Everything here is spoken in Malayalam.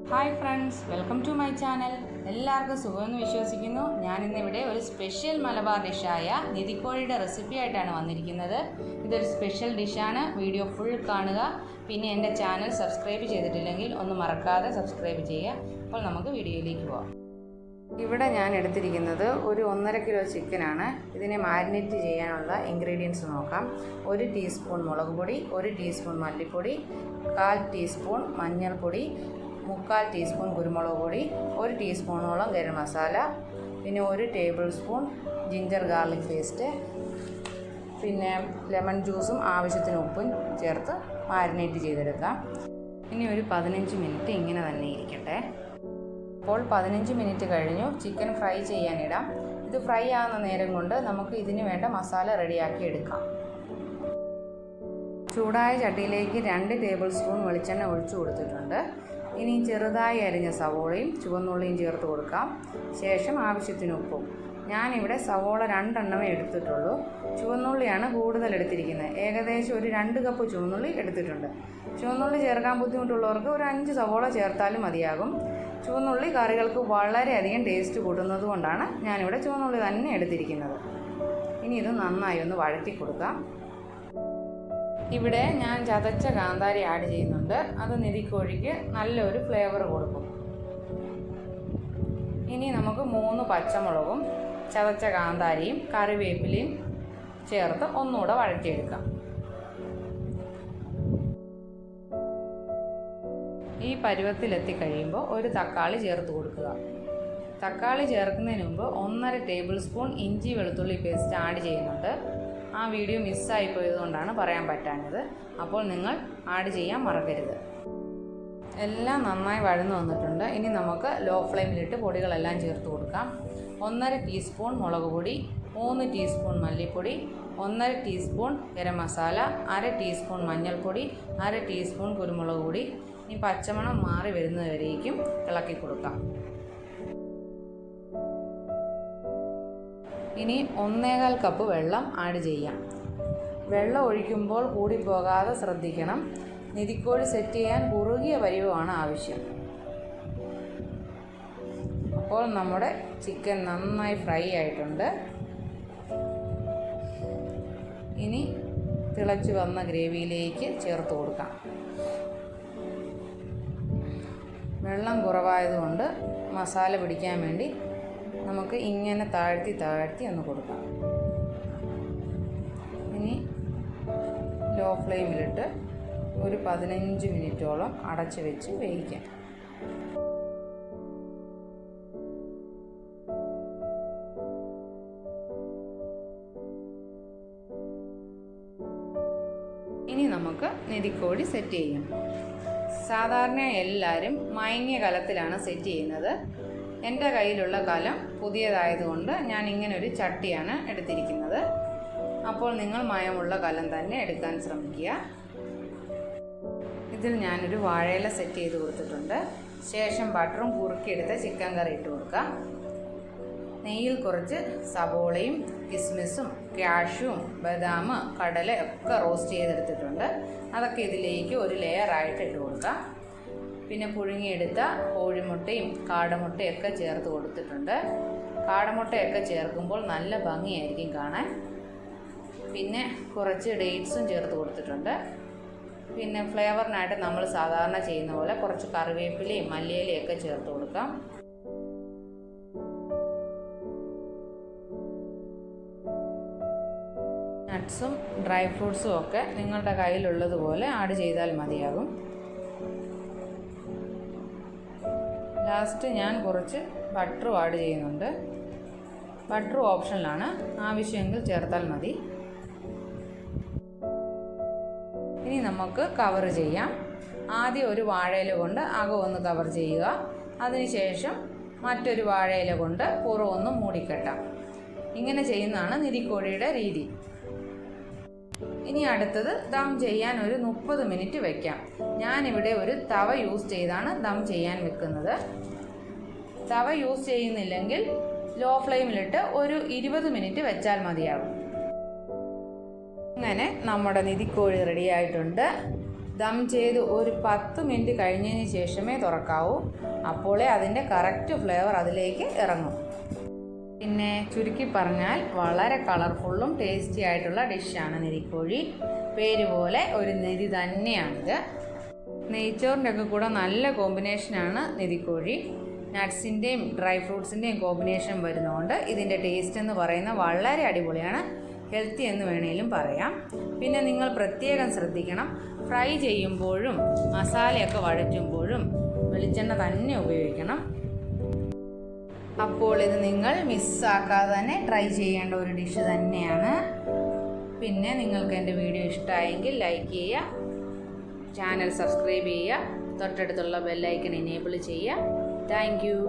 Hi friends, welcome to my channel. എല്ലാവർക്കും സുഖമെന്ന് വിശ്വസിക്കുന്നു. ഞാനിന്നിവിടെ ഒരു സ്പെഷ്യൽ മലബാർ ഡിഷായ നിധിക്കോഴിയുടെ റെസിപ്പി ആയിട്ടാണ് വന്നിരിക്കുന്നത്. ഇതൊരു സ്പെഷ്യൽ ഡിഷാണ്. വീഡിയോ ഫുൾ കാണുക. പിന്നെ എൻ്റെ ചാനൽ സബ്സ്ക്രൈബ് ചെയ്തിട്ടില്ലെങ്കിൽ ഒന്ന് മറക്കാതെ സബ്സ്ക്രൈബ് ചെയ്യുക. അപ്പോൾ നമുക്ക് വീഡിയോയിലേക്ക് പോകാം. ഇവിടെ ഞാൻ എടുത്തിരിക്കുന്നത് ഒരു 1.5 കിലോ ചിക്കനാണ്. ഇതിനെ മാരിനേറ്റ് ചെയ്യാനുള്ള ഇൻഗ്രീഡിയൻസ് നോക്കാം. 1 ടീസ്പൂൺ മുളക് പൊടി, 1 ടീസ്പൂൺ മല്ലിപ്പൊടി, 1/4 ടീസ്പൂൺ മഞ്ഞൾപ്പൊടി, 3/4 ടീസ്പൂൺ കുരുമുളക് പൊടി, 1 ടീസ്പൂണോളം ഗരം മസാല, പിന്നെ 1 table spoon ginger garlic paste, പിന്നെ ലെമൺ ജ്യൂസും ആവശ്യത്തിന് ഉപ്പും ചേർത്ത് മാരിനേറ്റ് ചെയ്തെടുക്കാം. ഇനി ഒരു 15 മിനിറ്റ് ഇങ്ങനെ തന്നെ ഇരിക്കട്ടെ. ഇപ്പോൾ 15 മിനിറ്റ് കഴിഞ്ഞു. ചിക്കൻ ഫ്രൈ ചെയ്യാനിടാം. ഇത് ഫ്രൈ ആകുന്ന നേരം കൊണ്ട് നമുക്ക് ഇതിന് വേണ്ട മസാല റെഡിയാക്കി എടുക്കാം. ചൂടായ ചട്ടിയിലേക്ക് 2 ടേബിൾ സ്പൂൺ വെളിച്ചെണ്ണ ഒഴിച്ചു കൊടുത്തിട്ടുണ്ട്. ഇനി ചെറുതായി അരിഞ്ഞ സവോളയും ചുവന്നുള്ളിയും ചേർത്ത് കൊടുക്കാം. ശേഷം ആവശ്യത്തിന് ഉപ്പും. ഞാനിവിടെ സവോള 2 എണ്ണമേ എടുത്തിട്ടുള്ളൂ. ചുവന്നുള്ളിയാണ് കൂടുതൽ എടുത്തിരിക്കുന്നത്. ഏകദേശം ഒരു 2 കപ്പ് ചുവന്നുള്ളി എടുത്തിട്ടുണ്ട്. ചുവന്നുള്ളി ചേർക്കാൻ ബുദ്ധിമുട്ടുള്ളവർക്ക് ഒരു 5 സവോള ചേർത്താലും മതിയാകും. ചുവന്നുള്ളി കറികൾക്ക് വളരെയധികം ടേസ്റ്റ് കൂട്ടുന്നത് കൊണ്ടാണ് ഞാനിവിടെ ചുവന്നുള്ളി തന്നെ എടുത്തിരിക്കുന്നത്. ഇനി ഇത് നന്നായി ഒന്ന് വഴറ്റി കൊടുക്കാം. ഇവിടെ ഞാൻ ചതച്ച കാന്താരി ആഡ് ചെയ്യുന്നുണ്ട്. അത് നിധിക്കോഴിക്ക് നല്ലൊരു ഫ്ലേവർ കൊടുക്കും. ഇനി നമുക്ക് 3 പച്ചമുളകും ചതച്ച കാന്താരിയും കറിവേപ്പിലയും ചേർത്ത് ഒന്നുകൂടെ വഴറ്റിയെടുക്കാം. ഈ പരുവത്തിലെത്തി കഴിയുമ്പോൾ ഒരു തക്കാളി ചേർത്ത് കൊടുക്കുക. തക്കാളി ചേർക്കുന്നതിന് മുമ്പ് 1.5 ടേബിൾ സ്പൂൺ ഇഞ്ചി വെളുത്തുള്ളി പേസ്റ്റ് ആഡ് ചെയ്യുന്നുണ്ട്. ആ വീഡിയോ മിസ്സായി പോയതുകൊണ്ടാണ് പറയാൻ പറ്റാഞ്ഞത്. അപ്പോൾ നിങ്ങൾ ആഡ് ചെയ്യാൻ മറക്കരുത്. എല്ലാം നന്നായി വഴന്നു വന്നിട്ടുണ്ട്. ഇനി നമുക്ക് ലോ ഫ്ലെയിമിലിട്ട് പൊടികളെല്ലാം ചേർത്ത് കൊടുക്കാം. 1.5 ടീസ്പൂൺ മുളക് പൊടി, 3 ടീസ്പൂൺ മല്ലിപ്പൊടി, 1.5 ടീസ്പൂൺ ഗരം മസാല, 1/2 ടീസ്പൂൺ മഞ്ഞൾപ്പൊടി, 1/2 ടീസ്പൂൺ കുരുമുളക് പൊടി. ഇനി പച്ചമണം മാറി വരുന്നതുവരേക്കും ഇളക്കി കൊടുക്കാം. ഇനി 1.25 കപ്പ് വെള്ളം ആഡ് ചെയ്യാം. വെള്ളം ഒഴിക്കുമ്പോൾ കൂടിപ്പോകാതെ ശ്രദ്ധിക്കണം. നിധിക്കോഴി സെറ്റ് ചെയ്യാൻ കുറുകിയ പരിവമാണ് ആവശ്യം. അപ്പോൾ നമ്മുടെ ചിക്കൻ നന്നായി ഫ്രൈ ആയിട്ടുണ്ട്. ഇനി തിളച്ചു വന്ന ഗ്രേവിയിലേക്ക് ചേർത്ത് കൊടുക്കാം. വെള്ളം കുറവായതുകൊണ്ട് മസാല പിടിക്കാൻ വേണ്ടി നമുക്ക് ഇങ്ങനെ താഴ്ത്തി ഒന്ന് കൊടുക്കാം. ഇനി ലോ ഫ്ലെയിമിലിട്ട് ഒരു 15 മിനിറ്റോളം അടച്ചു വെച്ച് വേവിക്കാം. ഇനി നമുക്ക് നിധിക്കോഴി സെറ്റ് ചെയ്യാം. സാധാരണ എല്ലാവരും മയങ്ങിയ കലത്തിലാണ് സെറ്റ് ചെയ്യുന്നത്. എൻ്റെ കയ്യിലുള്ള കലം പുതിയതായതുകൊണ്ട് ഞാൻ ഇങ്ങനൊരു ചട്ടിയാണ് എടുത്തിരിക്കുന്നത്. അപ്പോൾ നിങ്ങൾ മയമുള്ള കലം തന്നെ എടുക്കാൻ ശ്രമിക്കുക. ഇതിൽ ഞാനൊരു വാഴയില സെറ്റ് ചെയ്ത് കൊടുത്തിട്ടുണ്ട്. ശേഷം ബട്ടറും കുറുക്കിയെടുത്ത ചിക്കൻ കറി ഇട്ട് കൊടുക്കാം. നെയ്യിൽ കുറച്ച് സബോളയും കിസ്മിസും കാഷ്യൂവും ബദാം, കടല ഒക്കെ റോസ്റ്റ് ചെയ്തെടുത്തിട്ടുണ്ട്. അതൊക്കെ ഇതിലേക്ക് ഒരു ലെയറായിട്ട് ഇട്ട് കൊടുക്കാം. പിന്നെ പുഴുങ്ങിയെടുത്ത കോഴിമുട്ടയും കാടമുട്ടയൊക്കെ ചേർത്ത് കൊടുത്തിട്ടുണ്ട്. കാടമുട്ടയൊക്കെ ചേർക്കുമ്പോൾ നല്ല ഭംഗിയായിരിക്കും കാണാൻ. പിന്നെ കുറച്ച് ഡേറ്റ്സും ചേർത്ത് കൊടുത്തിട്ടുണ്ട്. പിന്നെ ഫ്ലേവറിനായിട്ട് നമ്മൾ സാധാരണ ചെയ്യുന്ന പോലെ കുറച്ച് കറിവേപ്പിലയും മല്ലിയിലയും ഒക്കെ ചേർത്ത് കൊടുക്കാം. നട്ട്സും ഡ്രൈ ഫ്രൂട്ട്സും ഒക്കെ നിങ്ങളുടെ കയ്യിലുള്ളതുപോലെ ആഡ് ചെയ്താൽ മതിയാകും. ലാസ്റ്റ് ഞാൻ കുറച്ച് ബട്ടറും ആഡ് ചെയ്യുന്നുണ്ട്. ബട്ടർ ഓപ്ഷനിലാണ്, ആവശ്യമെങ്കിൽ ചേർത്താൽ മതി. ഇനി നമുക്ക് കവർ ചെയ്യാം. ആദ്യം ഒരു വാഴയില കൊണ്ട് അകം ഒന്ന് കവർ ചെയ്യുക. അതിനുശേഷം മറ്റൊരു വാഴയില കൊണ്ട് പുറമൊന്ന് മൂടിക്കെട്ടാം. ഇങ്ങനെ ചെയ്യുന്നതാണ് നിധിക്കോഴിയുടെ രീതി. ഇനി അടുത്തത് ദം ചെയ്യാൻ ഒരു 30 മിനിറ്റ് വയ്ക്കാം. ഞാനിവിടെ ഒരു തവ യൂസ് ചെയ്താണ് ദം ചെയ്യാൻ വെക്കുന്നത്. തവ യൂസ് ചെയ്യുന്നില്ലെങ്കിൽ ലോ ഫ്ലെയിമിലിട്ട് ഒരു 20 മിനിറ്റ് വെച്ചാൽ മതിയാകും. അങ്ങനെ നമ്മുടെ നിധിക്കോഴി റെഡിയായിട്ടുണ്ട്. ദം ചെയ്ത് ഒരു 10 മിനിറ്റ് കഴിഞ്ഞതിന് ശേഷമേ തുറക്കാവൂ. അപ്പോഴേ അതിൻ്റെ കറക്റ്റ് ഫ്ലേവർ അതിലേക്ക് ഇറങ്ങും. പിന്നെ ചുരുക്കി പറഞ്ഞാൽ വളരെ കളർഫുള്ളും ടേസ്റ്റി ആയിട്ടുള്ള ഡിഷാണ് നിധിക്കോഴി. പേര് പോലെ ഒരു നിധി തന്നെയാണിത്. നെയ്ച്ചോറിൻ്റെ ഒക്കെ കൂടെ നല്ല കോമ്പിനേഷനാണ് നിധിക്കോഴി. നട്ട്സിൻ്റെയും ഡ്രൈ ഫ്രൂട്ട്സിൻ്റെയും കോമ്പിനേഷൻ വരുന്നതുകൊണ്ട് ഇതിൻ്റെ ടേസ്റ്റ് എന്ന് പറയുന്നത് വളരെ അടിപൊളിയാണ്. ഹെൽത്തി എന്ന് വേണേലും പറയാം. പിന്നെ നിങ്ങൾ പ്രത്യേകം ശ്രദ്ധിക്കണം, ഫ്രൈ ചെയ്യുമ്പോഴും മസാലയൊക്കെ വഴറ്റുമ്പോഴും വെളിച്ചെണ്ണ തന്നെ ഉപയോഗിക്കണം. അപ്പോൾ ഇത് നിങ്ങൾ മിസ്സാക്കാതെ തന്നെ ട്രൈ ചെയ്യേണ്ട ഒരു ഡിഷ് തന്നെയാണ്. പിന്നെ നിങ്ങൾക്ക് എൻ്റെ വീഡിയോ ഇഷ്ടമായെങ്കിൽ ലൈക്ക് ചെയ്യുക, ചാനൽ സബ്സ്ക്രൈബ് ചെയ്യുക, തൊട്ടടുത്തുള്ള ബെല്ലൈക്കൺ എനേബിൾ ചെയ്യുക. Thank you.